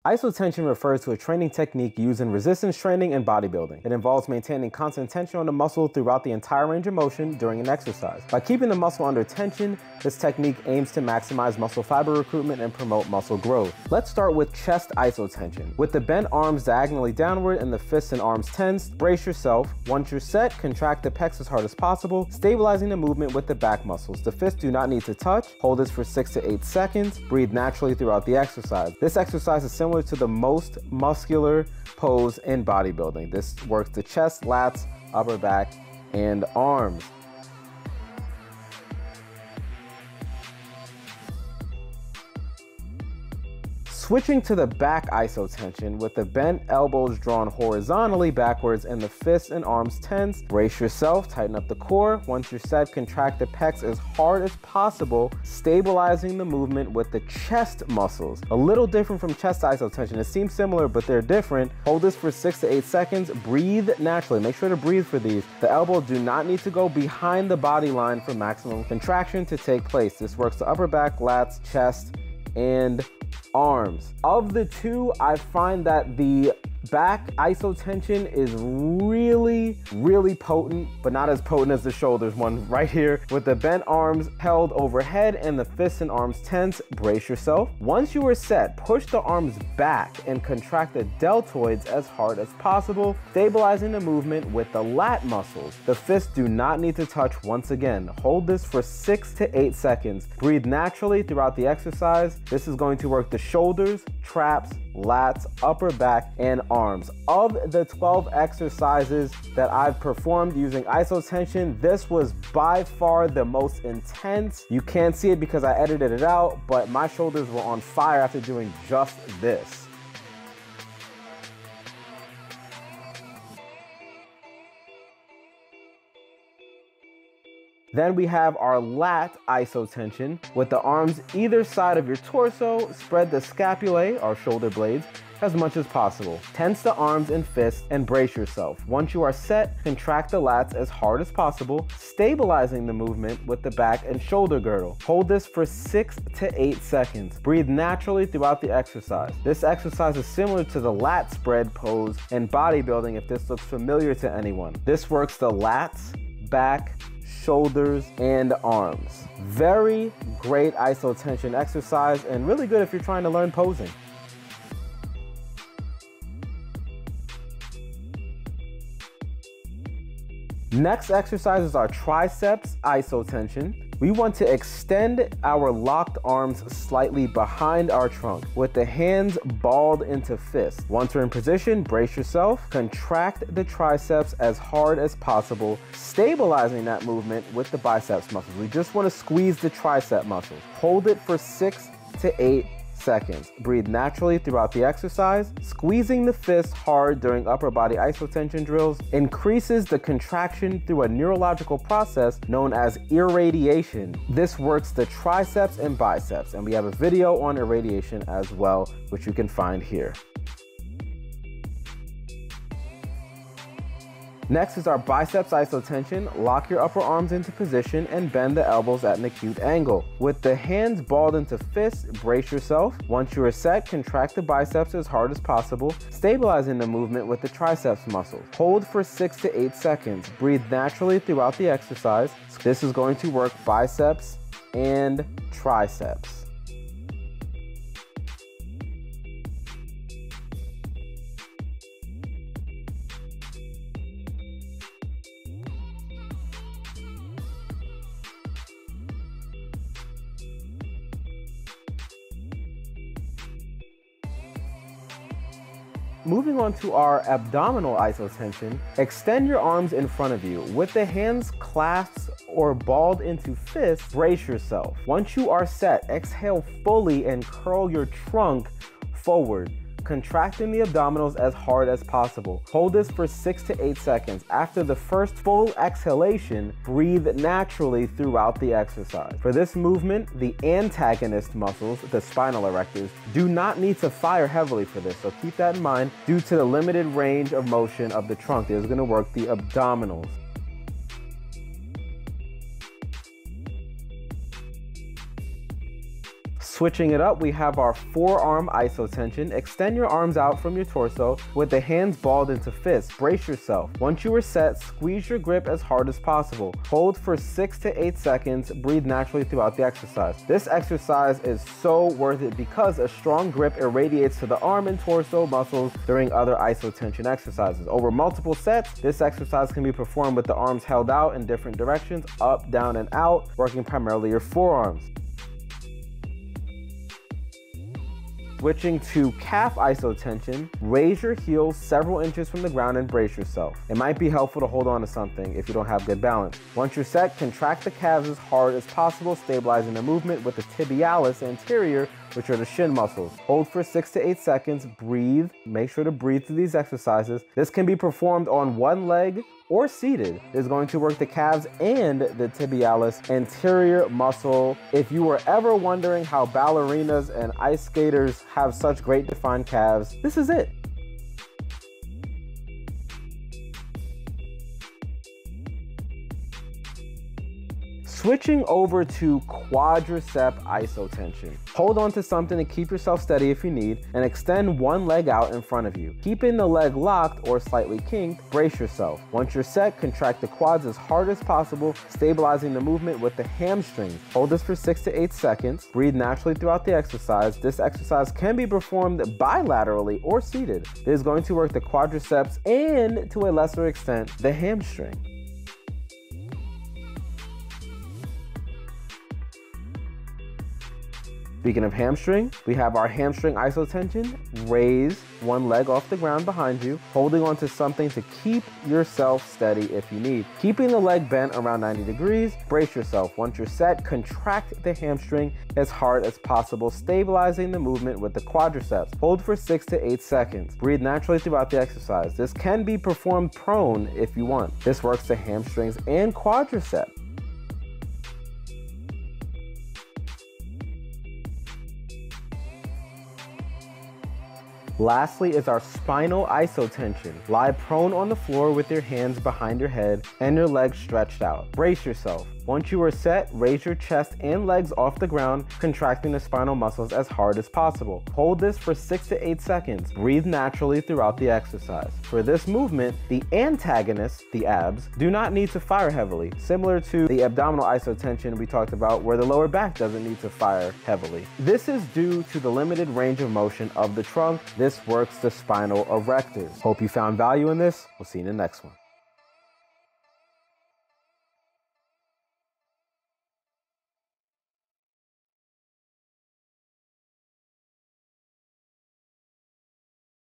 Isotension refers to a training technique used in resistance training and bodybuilding. It involves maintaining constant tension on the muscle throughout the entire range of motion during an exercise. By keeping the muscle under tension, this technique aims to maximize muscle fiber recruitment and promote muscle growth. Let's start with chest isotension. With the bent arms diagonally downward and the fists and arms tense, brace yourself. Once you're set, contract the pecs as hard as possible, stabilizing the movement with the back muscles. The fists do not need to touch. Hold this for 6 to 8 seconds. Breathe naturally throughout the exercise. This exercise is similar to the most muscular pose in bodybuilding. This works the chest, lats, upper back, and arms. Switching to the back isotension with the bent elbows drawn horizontally backwards and the fists and arms tense, brace yourself, tighten up the core. Once you're set, contract the pecs as hard as possible, stabilizing the movement with the chest muscles. A little different from chest isotension. It seems similar, but they're different. Hold this for 6 to 8 seconds. Breathe naturally. Make sure to breathe for these. The elbow do not need to go behind the body line for maximum contraction to take place. This works the upper back, lats, chest, and arms. Of the two, I find that the back isotension is really potent, but not as potent as the shoulders one right here. With the bent arms held overhead and the fists and arms tense, brace yourself. Once you are set, push the arms back and contract the deltoids as hard as possible, stabilizing the movement with the lat muscles. The fists do not need to touch once again. Hold this for 6 to 8 seconds. Breathe naturally throughout the exercise. This is going to work the shoulders, traps, lats, upper back, and arms. Of the 12 exercises that I've performed using isotension, this was by far the most intense. You can't see it because I edited it out, but my shoulders were on fire after doing just this. Then we have our lat isotension. With the arms either side of your torso, spread the scapulae, our shoulder blades, as much as possible. Tense the arms and fists and brace yourself. Once you are set, contract the lats as hard as possible, stabilizing the movement with the back and shoulder girdle. Hold this for 6 to 8 seconds. Breathe naturally throughout the exercise. This exercise is similar to the lat spread pose in bodybuilding if this looks familiar to anyone. This works the lats, back, shoulders, and arms. Very great isotension exercise and really good if you're trying to learn posing. Next exercise is our triceps isotension. We want to extend our locked arms slightly behind our trunk with the hands balled into fists. Once you're in position, brace yourself, contract the triceps as hard as possible, stabilizing that movement with the biceps muscles. We just want to squeeze the tricep muscles. Hold it for 6 to 8 seconds. Breathe naturally throughout the exercise. Squeezing the fist hard during upper body isotension drills increases the contraction through a neurological process known as irradiation. This works the triceps and biceps, and we have a video on irradiation as well, which you can find here. Next is our biceps isotension. Lock your upper arms into position and bend the elbows at an acute angle. With the hands balled into fists, brace yourself. Once you are set, contract the biceps as hard as possible, stabilizing the movement with the triceps muscles. Hold for 6 to 8 seconds. Breathe naturally throughout the exercise. This is going to work biceps and triceps. Moving on to our abdominal isotension, extend your arms in front of you. With the hands clasped or balled into fists, brace yourself. Once you are set, exhale fully and curl your trunk forward, contracting the abdominals as hard as possible. Hold this for 6 to 8 seconds. After the first full exhalation, breathe naturally throughout the exercise. For this movement, the antagonist muscles, the spinal erectors, do not need to fire heavily for this, so keep that in mind. Due to the limited range of motion of the trunk, it is going to work the abdominals. Switching it up, we have our forearm isotension. Extend your arms out from your torso with the hands balled into fists. Brace yourself. Once you are set, squeeze your grip as hard as possible. Hold for 6 to 8 seconds. Breathe naturally throughout the exercise. This exercise is so worth it because a strong grip irradiates to the arm and torso muscles during other isotension exercises. Over multiple sets, this exercise can be performed with the arms held out in different directions, up, down, and out, working primarily your forearms. Switching to calf isotension, raise your heels several inches from the ground and brace yourself. It might be helpful to hold on to something if you don't have good balance. Once you're set, contract the calves as hard as possible, stabilizing the movement with the tibialis anterior, which are the shin muscles. Hold for 6 to 8 seconds, breathe. Make sure to breathe through these exercises. This can be performed on one leg or seated. It's going to work the calves and the tibialis anterior muscle. If you were ever wondering how ballerinas and ice skaters have such great defined calves, this is it. Switching over to Quadricep Isotension. Hold on to something to keep yourself steady if you need, and extend one leg out in front of you. Keeping the leg locked or slightly kinked, brace yourself. Once you're set, contract the quads as hard as possible, stabilizing the movement with the hamstrings. Hold this for 6 to 8 seconds. Breathe naturally throughout the exercise. This exercise can be performed bilaterally or seated. This is going to work the quadriceps and, to a lesser extent, the hamstring. Speaking of hamstring, we have our hamstring isotension. Raise one leg off the ground behind you, holding onto something to keep yourself steady if you need. Keeping the leg bent around 90 degrees, brace yourself. Once you're set, contract the hamstring as hard as possible, stabilizing the movement with the quadriceps. Hold for 6 to 8 seconds. Breathe naturally throughout the exercise. This can be performed prone if you want. This works the hamstrings and quadriceps. Lastly is our spinal isotension. Lie prone on the floor with your hands behind your head and your legs stretched out. Brace yourself. Once you are set, raise your chest and legs off the ground, contracting the spinal muscles as hard as possible. Hold this for 6 to 8 seconds. Breathe naturally throughout the exercise. For this movement, the antagonists, the abs, do not need to fire heavily, similar to the abdominal isotension we talked about where the lower back doesn't need to fire heavily. This is due to the limited range of motion of the trunk. This works the spinal erectors. Hope you found value in this. We'll see you in the next one.